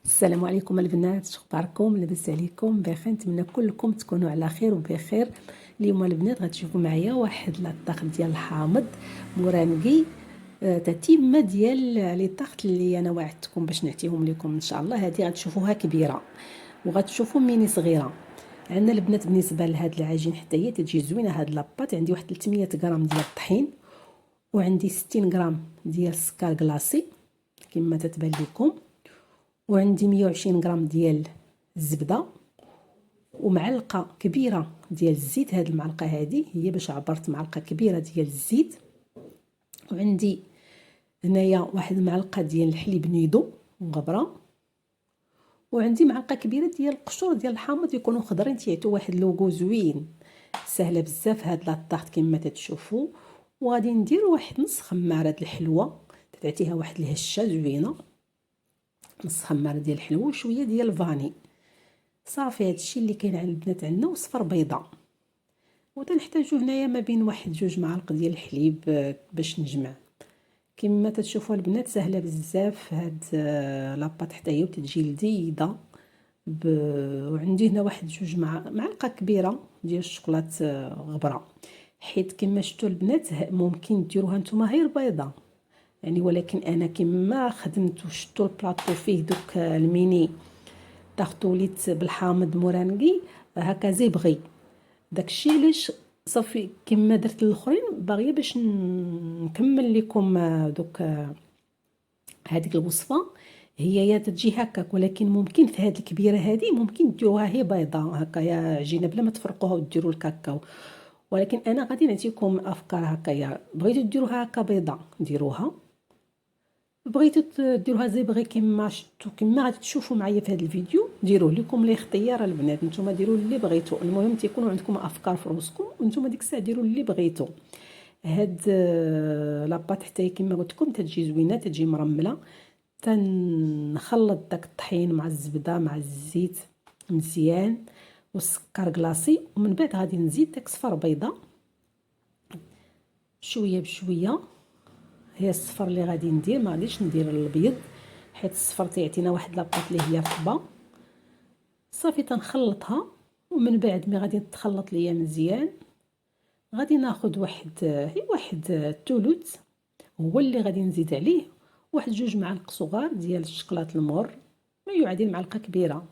السلام عليكم البنات، شخباركم؟ لاباس عليكم؟ بخير. نتمنى كلكم تكونوا على خير وبخير. اليوم البنات غتشوفوا معايا واحد لاطاق ديال الحامض مورانقي، تتمه ديال لي طاقت اللي انا وعدتكم باش نعطيهم لكم ان شاء الله. هذه غتشوفوها كبيره وغتشوفوا ميني صغيره. عندنا البنات بالنسبه لهاد العجين حتى هي تجي زوينه. هاد لاباط عندي واحد 300 غرام ديال الطحين، وعندي 60 غرام ديال السكر كلاصي كما تتبان لكم، وعندي 120 غرام ديال الزبده، ومعلقه كبيره ديال الزيت. هاد المعلقه هذه هي باش عبرت معلقه كبيره ديال الزيت، وعندي هنايا واحد المعلقه ديال الحليب نيدو مغبره، وعندي معلقه كبيره ديال القشور ديال الحامض يكونوا خضرين تيعطيو واحد اللوغو زوين. سهله بزاف هاد لاطاغ كما تتشوفوا. وغادي ندير واحد نص خماره الحلوه تعطيها واحد الهشه زوينه، نص خماره ديال الحلوه وشويه ديال الفاني. صافي هادشي اللي كاين على البنات. عندنا وصفر بيضه، وتنحتاجو هنايا ما بين واحد 2 معالق ديال الحليب باش نجمع. كما تتشوفوا البنات سهله بزاف هاد لاباط حتى هي وتتجي لذيذه وعندي هنا واحد 2 معلقه كبيره ديال الشوكولات غبره، حيت كما شفتوا البنات ممكن ديروها نتوما غير بيضه يعني، ولكن انا كما خدمت وشفتوا البلاطو فيه دوك الميني تارطوليت بالحامض مورانقي هكا زي بغي. داكشي علاش صافي كما درت الاخرين باغيه باش نكمل لكم دوك هذيك الوصفه. هي يا تجي هكاك، ولكن ممكن في هذه الكبيره هذه ممكن ديروها هي بيضه هكا يا عجينه بلا ما تفرقوها وديروا الكاكاو. ولكن انا غادي نعطيكم افكار هكايا. بغيتو ديروها هكا بيضه ديروها، بغيتو ديروها زي بغي كما شفتوا كما غادي تشوفوا معايا في هذا الفيديو. ديروه لكم الاختيار البنات، نتوما ديروا اللي بغيتو، المهم تيكونوا عندكم افكار في راسكم وانتوما ديك الساعه ديروا اللي بغيتو. هاد لاباط حتى كما قلت لكم تجي زوينه، تجي مرمله. تنخلط داك الطحين مع الزبده مع الزيت مزيان والسكر كلاصي، ومن بعد غادي نزيد داك صفر بيضه شويه بشويه. هي الصفر اللي غادي ندير، ما غاديش ندير الابيض حيت الصفر تيعطينا واحد لاباط اللي هي رطبه. صافي تنخلطها، ومن بعد مي غادي تخلط ليا مزيان غادي ناخذ واحد الثلث هو اللي غادي نزيد عليه واحد 2 معالق صغار ديال الشكلاط المر، ما يعادل معلقه كبيره،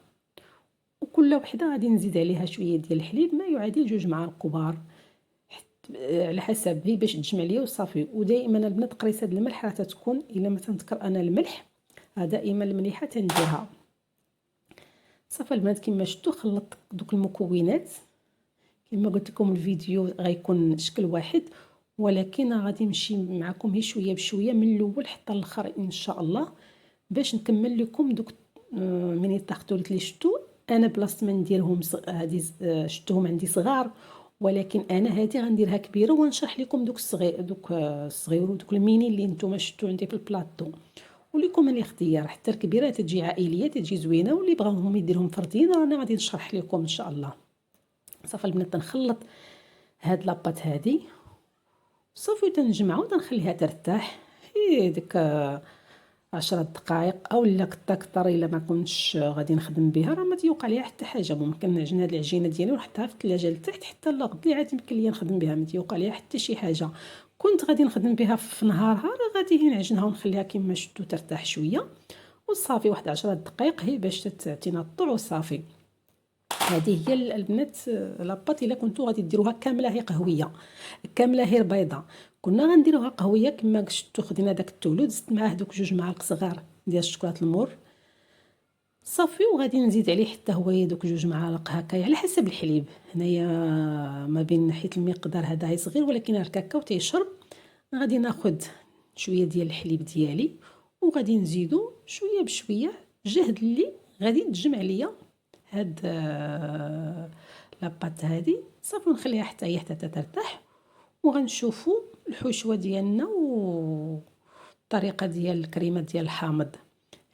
وكل وحده غادي نزيد عليها شويه ديال الحليب ما يعادل 2 معالق كبار على حسب هي باش تجمع ليا وصافي. ودائما البنات قريصه د الملح راه تتكون، الا ما تنذكر انا الملح دائما المليحه تنديرها. صافي البنات كما شفتوا خلطت دوك المكونات. كما قلت لكم الفيديو غيكون شكل واحد، ولكن غادي نمشي معكم هي شويه بشويه من الاول حتى الاخر ان شاء الله باش نكمل لكم دوك ميني طاختوليت اللي شفتوا. انا بلاصه ما نديرهم هذه شفتوهم عندي صغار، ولكن انا هذه غنديرها كبيره ونشرح لكم دوك الصغير ودوك الميني اللي نتوما شفتوا عندي في البلاطو. ولكم الاختيار، حتى الكبيره تجي عائليه تجي زوينه، واللي بغاوهم يديرهم فردين رانا غادي نشرح لكم ان شاء الله. صافي البنات تنخلط هاد لاباط هادي صافي تنجمعها وتنخليها ترتاح هي ديك 10 دقائق او لا كتر. الا ما كنتش غادي نخدم بها راه ما تيوقع ليها حتى حاجه، ممكن نعجن هاد العجينه ديالي ونحطها في الثلاجه لتحت حتى الغد اللي عاد يمكن ليا نخدم بها، ما تيوقع ليها حتى شي حاجه. كنت غادي نخدم بها في نهارها راه غادي نعجنها ونخليها كما شفتوا ترتاح شويه وصافي. واحد 10 دقائق هي باش تعطينا الطلع وصافي. هذه هي البنات لاباط. الا كنتو غادي ديروها كامله هي قهويه كامله هي بيضه، كنا غنديروها قهويه كما شفتوا. خدينا داك الثلث زدت معاه دوك 2 معالق صغار ديال الشوكولاط المر صافي، وغادي نزيد عليه حتى هو دوك 2 معالق هكا على حسب الحليب. هنايا ما بين حيت المقدار هذا صغير ولكن الكاكاو تيشرب. غادي ناخذ شويه ديال الحليب ديالي وغادي نزيدو شويه بشويه جهد اللي غادي تجمع ليا هاد لاباط هادي صافي، ونخليها حتى هي حتى ترتاح. وغنشوفوا الحشوه ديالنا والطريقه ديال الكريمه ديال الحامض،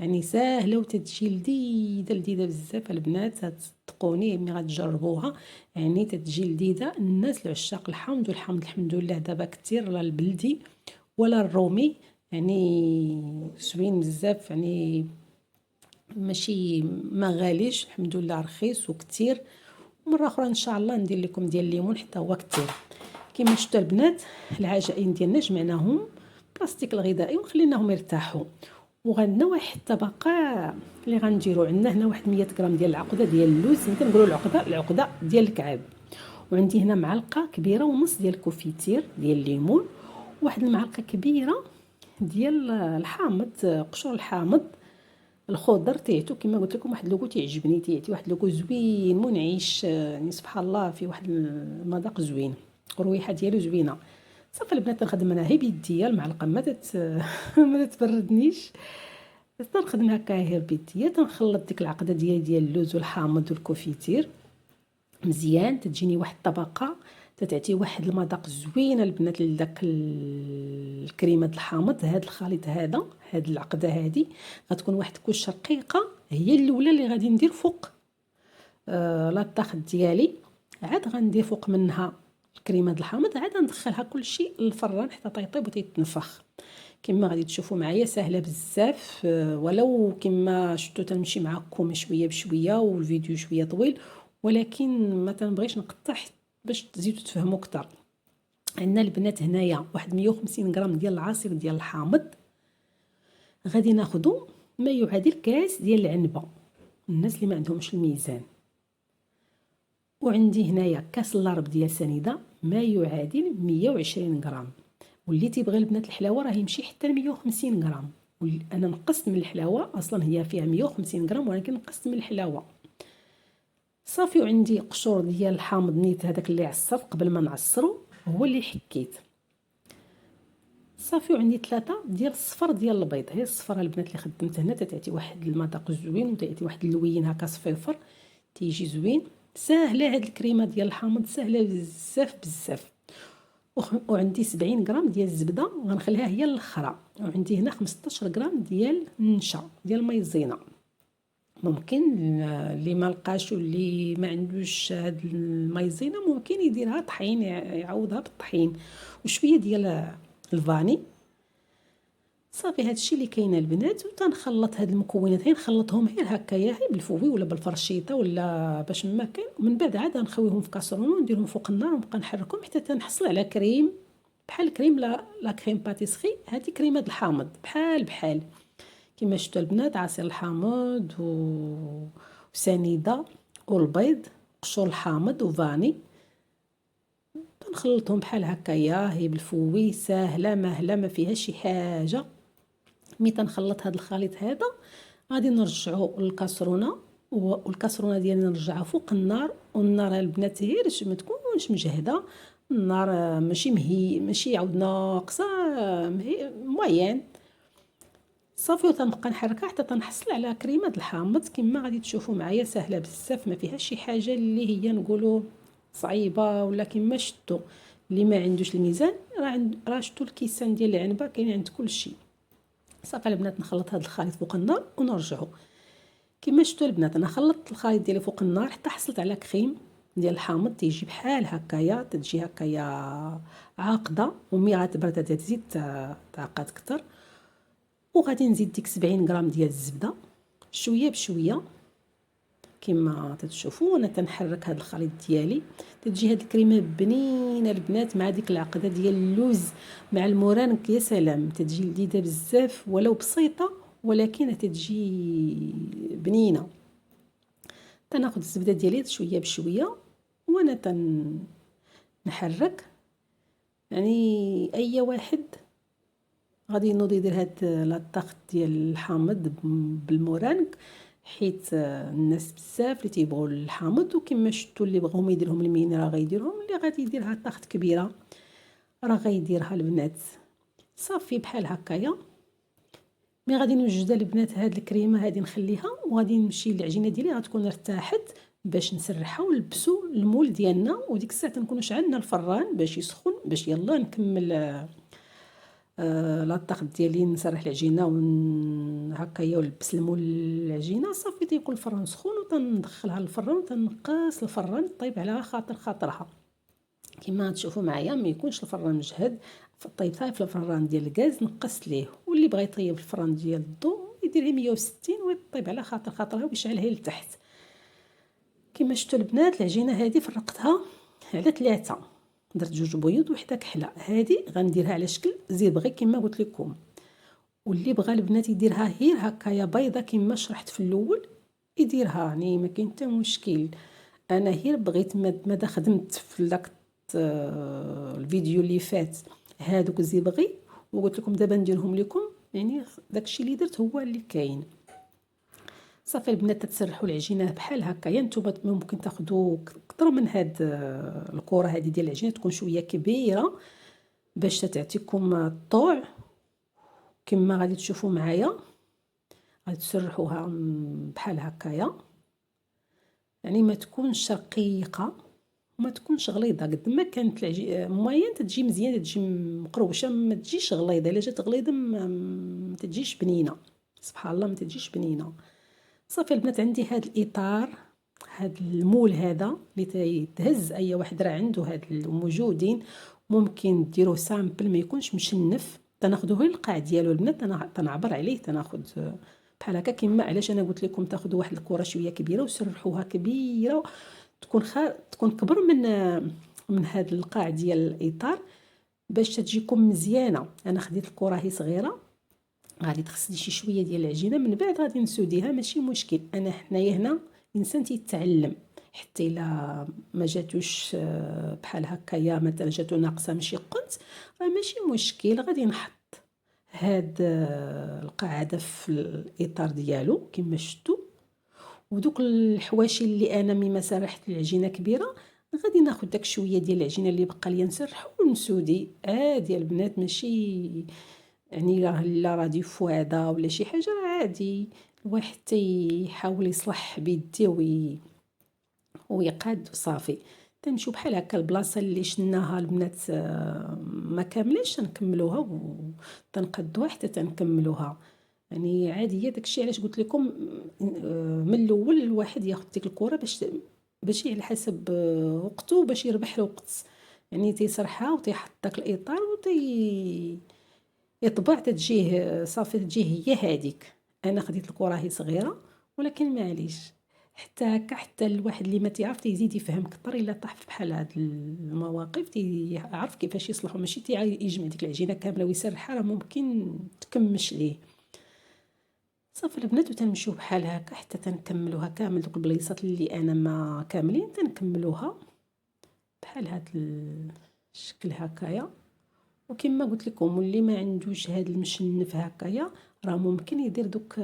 يعني ساهله وتتجي لذيذه بزاف البنات. صدقوني ملي غتجربوها يعني تتجي لذيذه. الناس العشاق الحامض، والحامض الحمد لله دابا كثير، لا البلدي ولا الرومي، يعني زوين بزاف يعني ماشي ما غاليش، الحمد لله رخيص وكتير. ومره اخرى ان شاء الله ندير لكم ديال الليمون حتى هو كتير. كما شفتوا البنات، العجائن ديالنا جمعناهم بلاستيك الغذائي وخليناهم يرتاحوا. وغندنا واحد الطبقه اللي غنديرو. عندنا هنا واحد 100 غرام ديال العقده ديال اللوز، كنقولوا العقده ديال الكعاب. وعندي هنا معلقه كبيره ونص ديال الكوفيتير ديال الليمون، واحد المعلقه كبيره ديال الحامض، قشور الحامض الخضر تاعتو. كما قلت لكم واحد اللوغو تيعجبني، تيعطي واحد اللوغو زوين منعش، يعني سبحان الله في واحد المذاق زوين، الرويحه ديالو زوينه. صافي البنات نخدم انا هي بيديا، المعلقه ما تبردنيش، تنخدم هكا غير بيديا. تنخلط ديك العقده ديال اللوز والحامض والكوفيتير مزيان، تجيني واحد الطبقه تتعطي واحد المذاق زوين البنات لداك الكريمه الحامض. هاد الخليط هذا، هاد العقده هذه غتكون واحد كوش رقيقه، هي الاولى اللي غادي ندير فوق لاطاخ ديالي. عاد غندير فوق منها الكريمه الحامض، عاد ندخلها كلشي للفران حتى تيطيب وتيتنفخ. كما غادي تشوفوا معايا سهله بزاف، ولو كما شفتوا تنمشي معكم شويه بشويه والفيديو شويه طويل، ولكن ما تنبغيش نقطع باش تزيدوا تفهموا اكثر. عندنا البنات هنايا واحد 150 غرام ديال العصير ديال الحامض. غادي ناخذوا ما يعادل كاس ديال العنبه الناس اللي ما عندهمش الميزان. وعندي هنايا كاس اللارب ديال سنيده ما يعادل 120 غرام. واللي تيبغي البنات الحلاوه راه يمشي حتى ل 150 غرام. انا نقصت من الحلاوه، اصلا هي فيها 150 غرام ولكن نقصت من الحلاوه. صافي. وعندي قشور ديال الحامض نيت هذاك اللي عصرت قبل ما نعصرو هو اللي حكيت. صافي. وعندي 3 ديال الصفر ديال البيض. هي الصفر البنات اللي خدمت هنا تتعطي واحد المذاق زوين وتعطي واحد اللوين هكا صفيفر تيجي زوين. ساهله هاد الكريمه ديال الحامض، ساهله بزاف بزاف. وعندي 70 غرام ديال الزبده غنخليها هي الاخرى. وعندي هنا 15 غرام ديال النشا ديال المايزينا. ممكن اللي ما لقاش واللي ما عندوش هاد المايزينا ممكن يديرها طحين، يعوضها بالطحين وشويه ديال الفاني. صافي هادشي اللي كاينه البنات. وتنخلط هاد المكونات، نخلطهم غير هكايا هي بالفوي ولا بالفرشيطه ولا باش ما كاين. ومن بعد عاد نخويهم في كاسرونه ونديرهم فوق النار ونبقى نحركهم حتى تنحصل على كريم بحال كريم لا كريم باتيسري. هذه كريمه الحامض بحال كما شفتوا البنات، عصير الحامض وسنيده والبيض قشور الحامض وفاني. نخلطهم بحال هكايا هي بالفوي، ساهله ماهله ما فيها شي حاجه. مي تنخلط هذا الخليط هذا غادي نرجعو للكاسرونه، والكاسرونه ديالنا نرجعها فوق النار. والنار البنات غير ما تكونش مجهده، النار ماشي عاود ناقصه، موين. صافي. وتنبقى نحركها حتى تنحصل على كريمه الحامض. كما غادي تشوفوا معايا سهله بزاف، ما فيها شي حاجه اللي هي نقولوا صعيبه ولا كما شفتوا. اللي ما عندوش الميزان راه شفتوا الكيسان ديال العنبه كاين عند كل شيء. صافي البنات نخلط هذا الخليط فوق النار ونرجعوا. كما شفتوا البنات انا خلطت الخليط ديالي فوق النار حتى حصلت على كريم ديال الحامض تيجي بحال هكايا، تجي هكايا عاقده. ومي غتبرد تزيد تعقد اكثر. وغادي نزيد ديك 70 غرام ديال الزبده شويه بشويه كما تتشوفوا. وانا تنحرك هذا الخليط ديالي تجي هذه الكريمه بنينه البنات مع ديك العقده ديال اللوز مع المورانك. يا سلام، تجي لذيذه بزاف ولو بسيطه ولكن تجي بنينه. تناخذ الزبده ديالي شويه بشويه وانا تنحرك. يعني اي واحد غادي ينوض يدير هاد لاطاخ ديال الحامض بالمورانك، حيت الناس بزاف اللي تيبغوا الحامض. وكما شفتوا اللي بغاو يديرهم المين راه غيديرهم، اللي غادي يديرها طاخت كبيره راه غيديرها البنات. صافي بحال هكايا. مي غادي نوجد البنات هاد الكريمه هادي نخليها وغادي نمشي للعجينه ديالي غتكون ارتاحت باش نسرحها ونلبسوا المول ديالنا. وديك الساعه تنكونوا شعلنا الفران باش يسخن باش يلا نكمل لاطاخ ديالي، نسرح العجينه هكايا ولبس المول العجينه. صافي تيكون الفران سخون وتندخلها للفران وتنقص الفران طيب على خاطرها. كما تشوفوا معايا ما يكونش الفران مجهد، طيبتها في الفران ديال الغاز نقصت ليه. واللي بغى يطيب الفران ديال الضو ديري 160 ويطيب على خاطرها ويشعلها لتحت. كما شفتوا البنات العجينه هذه فرقتها على 3، درت 2 بيض وحده كحله. هذه غنديرها على شكل زبغي كما قلت لكم، واللي بغى البنات يديرها غير هكايا بيضه كما شرحت في الاول يديرها، يعني ما كاين حتى مشكل. انا غير بغيت ماذا خدمت في داك الفيديو اللي فات هادوك الزبغي وقلت لكم دابا نديرهم لكم، يعني داكشي اللي درت هو اللي كاين. صافي البنات تسرحوا العجينه بحال هكايا. نتوما ممكن تاخذوا كثر من هاد الكره هذه ديال العجينه، تكون شويه كبيره باش تعطيكم الطوع كما غادي تشوفوا معايا. غادي تسرحوها بحال هكايا، يعني ما تكونش رقيقه وما تكونش غليظه. قد ما كانت الموين تجي مزيانه، تجي مقروشه، ما تجيش غليظه. الا جات غليظه ما تجيش بنينه، سبحان الله ما تجيش بنينه. صافي البنات عندي هذا الاطار، هذا المول هذا اللي تهز اي واحد راه عنده هاد الموجودين، ممكن ديروه سامبل ما يكونش مشنف. تناخذوه القاع ديالو البنات، تنعبر عليه، تناخذ بحال هكا. كما علاش انا قلت لكم تاخذوا واحد الكره شويه كبيره وسرحوها كبيره، تكون كبر من هذا القاع ديال الاطار باش تجيكم مزيانه. انا خديت الكره هي صغيره، غادي تغسلي شي شويه ديال العجينه، من بعد غادي نسوديها ماشي مشكل. انا حنايا هنا انسان تيتعلم، حتى الا ما جاتوش بحال هكايا مثلا جاتو ناقصه ماشي قنت، راه ماشي مشكل. غادي نحط هاد القاعده في الاطار ديالو كما شفتوا، ودوك الحواشي اللي انا مما سرحت العجينه كبيره غادي ناخذ داك شويه ديال العجينه اللي بقى ليا نسرحو ونسودي. عادي البنات، ماشي يعني لا راه فواده ولا شي حاجه، عادي الواحد يحاول يصلح بيديه ويقاد وصافي. تنمشيو بحال هكا البلاصه اللي شناها البنات ما كاملاش نكملوها وتنقدوها حتى تنكملوها، يعني عاديه. داكشي علاش قلت لكم من الاول الواحد ياخذ ديك الكره باش على حسب وقته باش يربح الوقت، يعني تيسرحها وتيحط داك الاطار يطبع تتجيه صافي، تجيه هي هذيك. انا خديت الكره هي صغيره ولكن معليش، حتى هكا حتى الواحد اللي ما تعرف تيزيد يفهم كثر. الا طاح في بحال هاد المواقف تيعرف كيفاش يصلحوا، ماشي يجمع ديك العجينه كامله ويسرحها، راه ممكن تكمش ليه. صافي البنات وتنمشيو بحال هكا حتى تنكملوها كامل. دوك البليصات اللي انا ما كاملين تنكملوها بحال هاد الشكل هكايا. وكما قلت لكم واللي ما عندوش هاد المشنف هكايا راه ممكن يدير دوك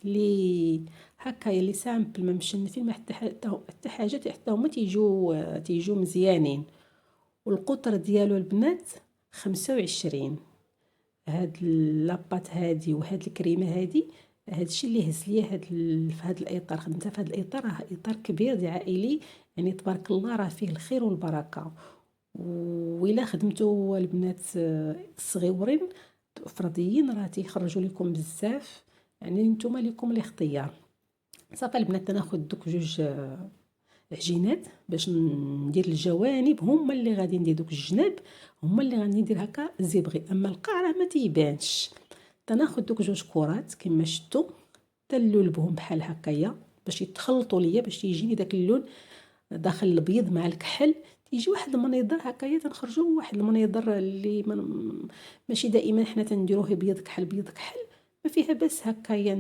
اللي هكايا اللي سامبل ما مشنفين، ما حتى حاجه حتى هما تيجو مزيانين. والقطر ديالو البنات 25. هاد لاباط هادي وهاد الكريمه هادي هادشي اللي هز ليا في هاد الاطار. خدمتها في هاد الاطار، راه اطار كبير ديال عائلي، يعني تبارك الله راه فيه الخير والبركه. وإلا خدمتو البنات الصغيورين فرديين راه تيخرجوا لكم بزاف، يعني نتوما لكم الاختيار. صافي البنات ناخذ دوك 2 عجينات باش ندير الجوانب، هما اللي غادي ندير دوك الجناب، هما اللي غادي ندير هكا زبغي، اما القاع راه ما تيبانش. تناخذ دوك 2 كرات كما شفتوا، تنلولبهم بحال هكايا باش يتخلطوا ليا، باش يجيني داك اللون داخل البيض مع الكحل. تيجي واحد المنيضر هكايا تنخرجوا واحد المنيضر اللي ماشي دائما حنا تنديروه بيض كحل بيض كحل، ما فيها بس هكايا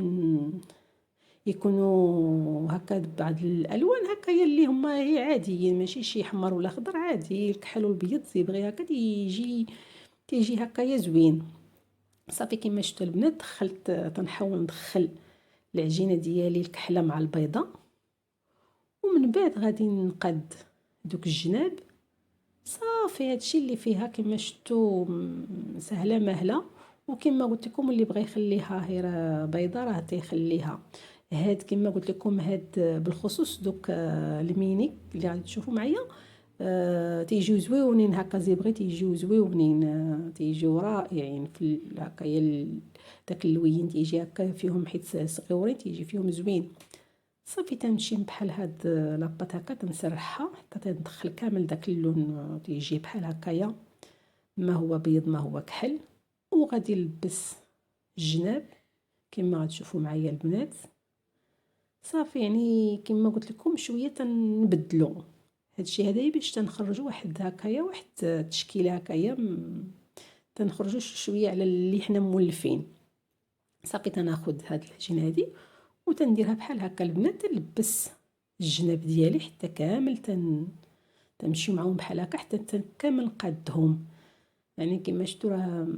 يكونوا هكا بعض الالوان هكايا اللي هما هي عاديين، ماشي شي احمر ولا خضر، عادي الكحل والبيض تيبغي هكا تيجي هكايا زوين. صافي كما شفتوا البنات دخلت، تنحاول ندخل العجينه ديالي الكحله مع البيضه، ومن بعد غادي نقاد دوك الجناب. صافي هادشي اللي فيها كما شفتوا سهله مهله. وكما قلت لكم اللي بغى يخليها غير بيضه راه تيخليها. هاد كما قلت لكم هاد بالخصوص دوك الميني اللي غادي تشوفوا معايا تيجيو زويونين هكا زبغي، تيجيو زويونين، تيجيو رائعين في هكايا داك اللوين تيجي هكا فيهم، حيت صغيورين تيجي فيهم زوين. صافي تنمشي بحال هاد لاباط هكا تنسرحها حتى تندخل كامل داك اللون، تيجي بحال هكايا ما هو بيض ما هو كحل. وغادي نلبس الجناب كما غتشوفوا معايا البنات. صافي يعني كما قلت لكم شويه تنبدلوا هادشي هذايا باش تنخرجوا واحد هكايا، واحد التشكيله هكايا، تنخرجوا شويه على اللي حنا مولفين. صافي تناخذ هاد العجين هادي وتنديرها بحال هكا البنات، تلبس الجناب ديالي حتى كامل تمشيو معاهم بحال هكا حتى كامل قادهم. يعني كما شفتوا راه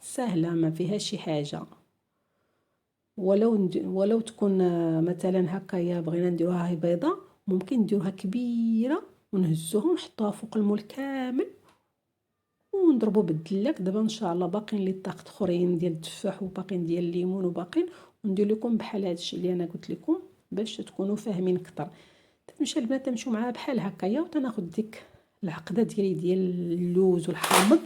سهله ما فيها شي حاجه. ولو تكون مثلا هكايا بغينا نديروها هي بيضه، ممكن نديروها كبيره ونهزوها ونحطوها فوق المول كامل ونضربو بالدلاك. دابا ان شاء الله باقين لي طاقط اخرين ديال التفاح وباقين ديال الليمون وباقين، وندير لكم بحال هادشي اللي انا قلت لكم باش تكونوا فاهمين اكثر. تمشي البنات تمشيو معاها بحال هكايا، وتناخذ ديك العقده ديالي ديال اللوز والحامض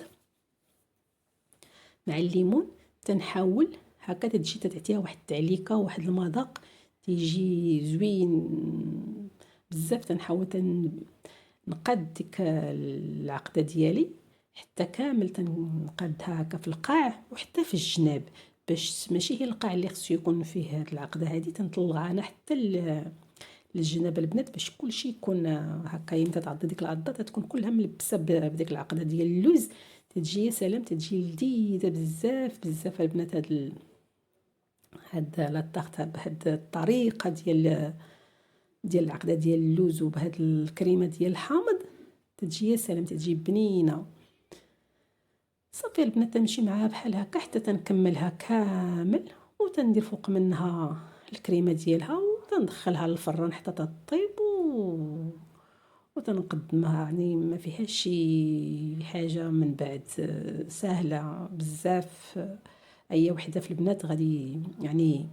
مع الليمون، تنحاول هكا تجي تعطيها واحد التعليكه وواحد المذاق تيجي زوين بزاف. تنحاول نقاد ديك العقده ديالي حتى كامل تنقادها هكا في القاع وحتى في الجناب، باش ماشي هي القاع اللي خصو يكون فيه هاد العقده هادي، تنطلعها انا حتى للجناب البنات باش كلشي يكون هكا. متى تعضي ديك العضه تتكون كلها ملبسه بديك العقده ديال اللوز، تتجي يا سلام، تتجي لذيذه بزاف بزاف البنات. هاد لا طاغت بهاد الطريقه ديال العقده ديال اللوز وبهاد الكريمه ديال الحامض تتجي يا سلام، تتجي بنينه. صافي البنات تمشي معاها بحال هكا حتى تنكملها كامل، وتندير فوق منها الكريمه ديالها وتندخلها للفران حتى تطيب وتنقدمها. يعني ما فيهاش شي حاجه من بعد، سهله بزاف. اي وحده في البنات غادي يعني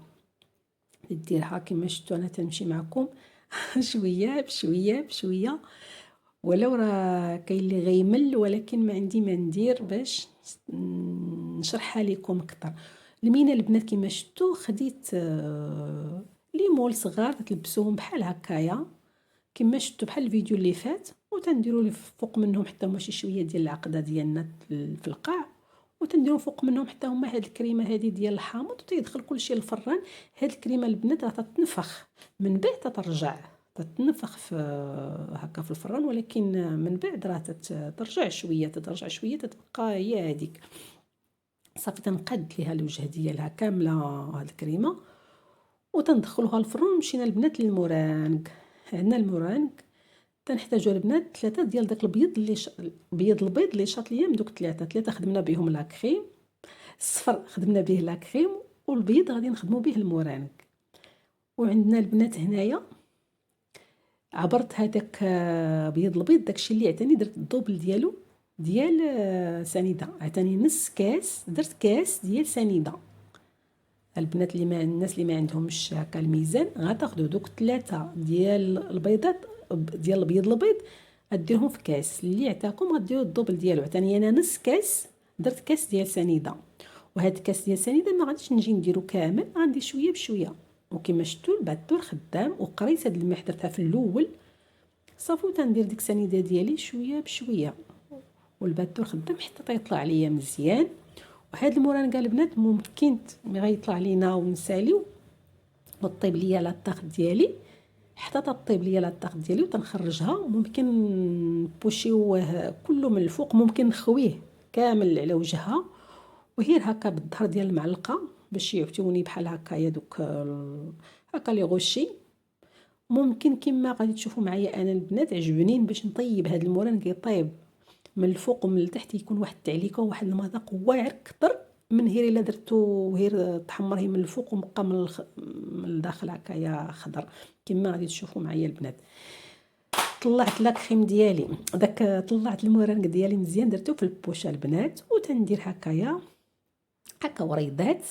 ديرها كما شفتوا انا تنمشي معكم شويه بشويه بشويه، ولو راه كاين اللي غيمل، ولكن ما عندي ما ندير باش نشرحها لكم اكثر. المينا البنات كما شفتوا خديت ليمون صغار تلبسوهم بحال هكايا كما شفتوا بحال الفيديو اللي فات، وتنديروا لي فوق منهم حتى هما شي شويه ديال العقده ديالنا في القاع، وتنديروا فوق منهم حتى هما هاد الكريمه هذه ديال الحامض، وتيدخل كلشي للفران. هاد الكريمه البنات راه تتنفخ من بعد تترجع تتنفخ في هكا في الفران، ولكن من بعد راه تترجع شويه تتبقى هي هذيك. صافي تنقاد ليها الوجه ديالها كامله هاد الكريمه وتندخلوها الفرن. مشينا البنات للمورانك. عندنا المورانك تنحتاجو البنات 3 ديال داك البيض اللي بيض البيض اللي شاط ليا من دوك 3 خدمنا بهم لاكريم. الصفر خدمنا به لاكريم والبيض غادي نخدمو به المورانك. وعندنا البنات هنايا عبرت هذاك بيض البيض داكشي اللي عطاني، درت الدوبل ديالو ديال سنيده، عطاني نص كاس، درت كاس ديال سنيده. البنات الناس اللي ما عندهمش هكا الميزان غتاخذوا دوك 3 ديال البيضات ديال البيض البيض غديرهم في كاس، اللي عطاكم غديروا الدوبل ديالو. عطاني انا نص كاس، درت كاس ديال سنيده. وهاد الكاس ديال سنيده ما غاديش نجي نديرو كامل، غندير شويه بشويه. وكما شفتوا الباتور خدام، وقريت هاد الملح درتها في الاول صافي، وتندير ديك السنيده ديالي شويه بشويه، والباتور خدام حتى تيطلع ليا مزيان. وهاد المورانكا البنات ممكن غيطلع لينا ونساليو وطيب ليا لاطاغ ديالي حتى تطيب ليا لاطاغ ديالي وتنخرجها. ممكن نبوشيوه كله من الفوق، ممكن نخويه كامل على وجهها وهير هكا بالظهر ديال المعلقه باش يعطيوني بحال هكايا دوك هكا لي غوشي. ممكن كما غادي تشوفوا معايا انا البنات عجبني باش نطيب هاد المورانكا يطيب من الفوق ومن التحت، يكون واحد التعليكه وواحد المذاق واعر اكثر من هير الا درتو هير تحمر هي من الفوق وبقى من الداخل هكايا خضر كما غادي تشوفوا معايا البنات. طلعت لاكريم ديالي داك، طلعت المورانك ديالي مزيان درتو في البوشه البنات، وتندير هكايا هكا وريضات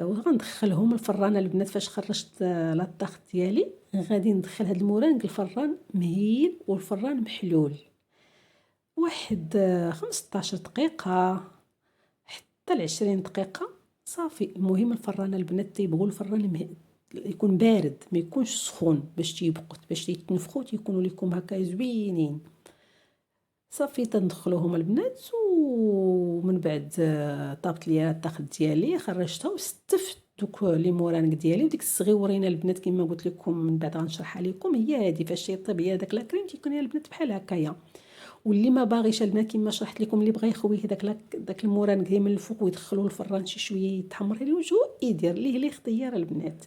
وغندخلهم الفران البنات. فاش خرجت لاطاغ ديالي غادي ندخل هاد المورانك الفران مهيل والفران محلول واحد 15 دقيقه حتى 20 دقيقه صافي. المهم الفران البنات تيبغوا الفران يكون بارد ما يكونش سخون باش تيبقوا باش يتنفخوا تيكونوا لكم هكا زوينين. صافي تندخلوهم البنات، ومن بعد طابت ليا الطاقه ديالي خرجتها وستفت دوك لي مورانك ديالي. وديك الصغيورين البنات كما قلت لكم من بعد غنشرحها لكم، هي هذه فاش تيطيب هي داك لاكريم تيكون يا البنات بحال هكايا. واللي ما باغيش البنات كما شرحت لكم، اللي بغى يخويه داك المورانك من الفوق ويدخلوا الفران شي شويه يتحمر عليه وجهه، يدير ليه اختيار البنات.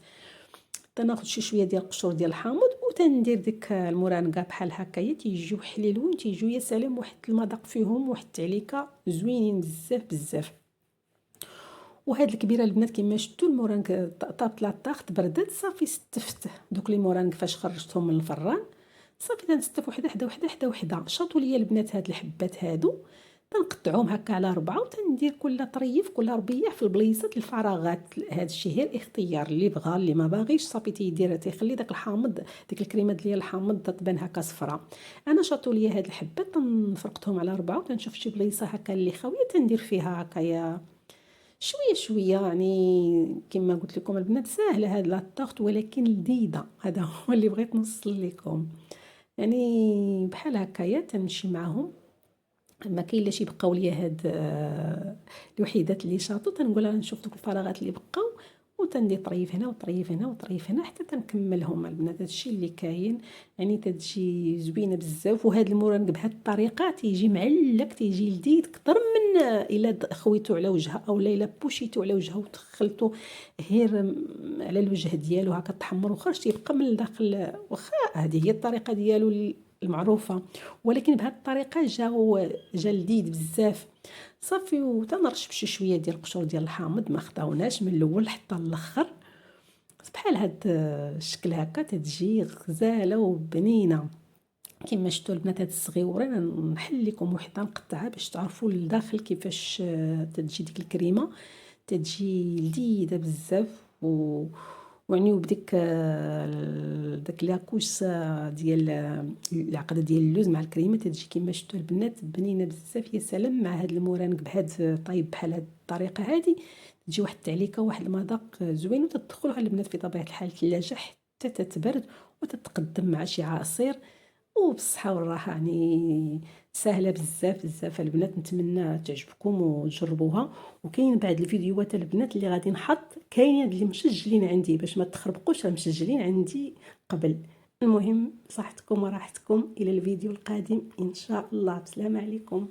تناخذ شي شويه ديال القشور ديال الحامض وتندير ديك المورانكا بحال هكايا، تيجيو حليلون، تيجيو يا سلام، واحد المذاق فيهم واحد التعليكه زوينين بزاف بزاف. وهاد الكبيره البنات كما شفتوا المورانك طابت لا طاخ تبردت، صافي ستفت دوك لي مورانك فاش خرجتهم من الفران. صافي تنستف وحده حدا وحده حدا وحده. شاطوا ليا البنات هاد الحبات هادو تنقطعوهم هكا على 4 وتندير كل طريف كل ربيع في البليصه الفراغات. هذا الشيء غير اختيار، اللي بغى اللي ما باغيش صافي تيدير تيخلي داك الحامض ديك الكريمه ديال الحامض تبان هكا صفراء. انا شاطوا ليا هاد الحبات تنفرقتهم على 4 وتنشوف شي بليصه هكا اللي خاويه تندير فيها هكايا شويه شويه. يعني كما قلت لكم البنات ساهله هاد لاطاغط ولكن لذيذه، هذا هو اللي بغيت نوصل لكم. يعني بحال هكايا تنمشي معاهم. ما كاين لا شي بقاو ليا هاد الوحيدات اللي شاطو تنقولها نشوف دوك الفراغات اللي بقاو وتندي طريف هنا وطريف هنا وطريف هنا حتى تنكملهم البنات. هادشي اللي كاين، يعني تتجي زوينه بزاف. وهاد المورانك بهاد الطريقه تيجي معلق، تيجي لذيذ اكثر من الا خويتو على وجهها او الا بوشيتو على وجهها ودخلتو غير على الوجه ديالو هكا تحمر وخرج تيبقى من الداخل. واخا هذه هي الطريقه ديالو المعروفه، ولكن بهذه الطريقه جا لذيذ بزاف. صافي وتنرش بشي شويه ديال القشور ديال الحامض، ما خداوناش من الاول حتى الاخر. بحال هاد الشكل هكا تتجي غزاله وبنينه. كما شفتوا البنات هاد الصغيورين نحل لكم وحده نقطعها باش تعرفوا الداخل كيفاش تتجي ديك الكريمه. تتجي لذيذه بزاف وعني بديك داك لاكوش ديال العقده ديال اللوز مع الكريمه تتجي كما شفتوا البنات بنينه بزاف. يا سلام مع هاد المورانك بهاد طايب بحال هاد الطريقه هادي تجي واحد التعليكه واحد المذاق زوين. وتدخلوها البنات في طبيعه الحال الثلاجه حتى تتبرد وتتقدم مع شي عصير وبالصحه والراحه. يعني سهله بزاف بزاف البنات، نتمنى تعجبكم وتجربوها. وكاين بعد الفيديوهات البنات اللي غادي نحط كاينين اللي مسجلين عندي باش ما تخربقوش، مسجلين عندي قبل. المهم صحتكم وراحتكم، الى الفيديو القادم ان شاء الله. بسلام عليكم.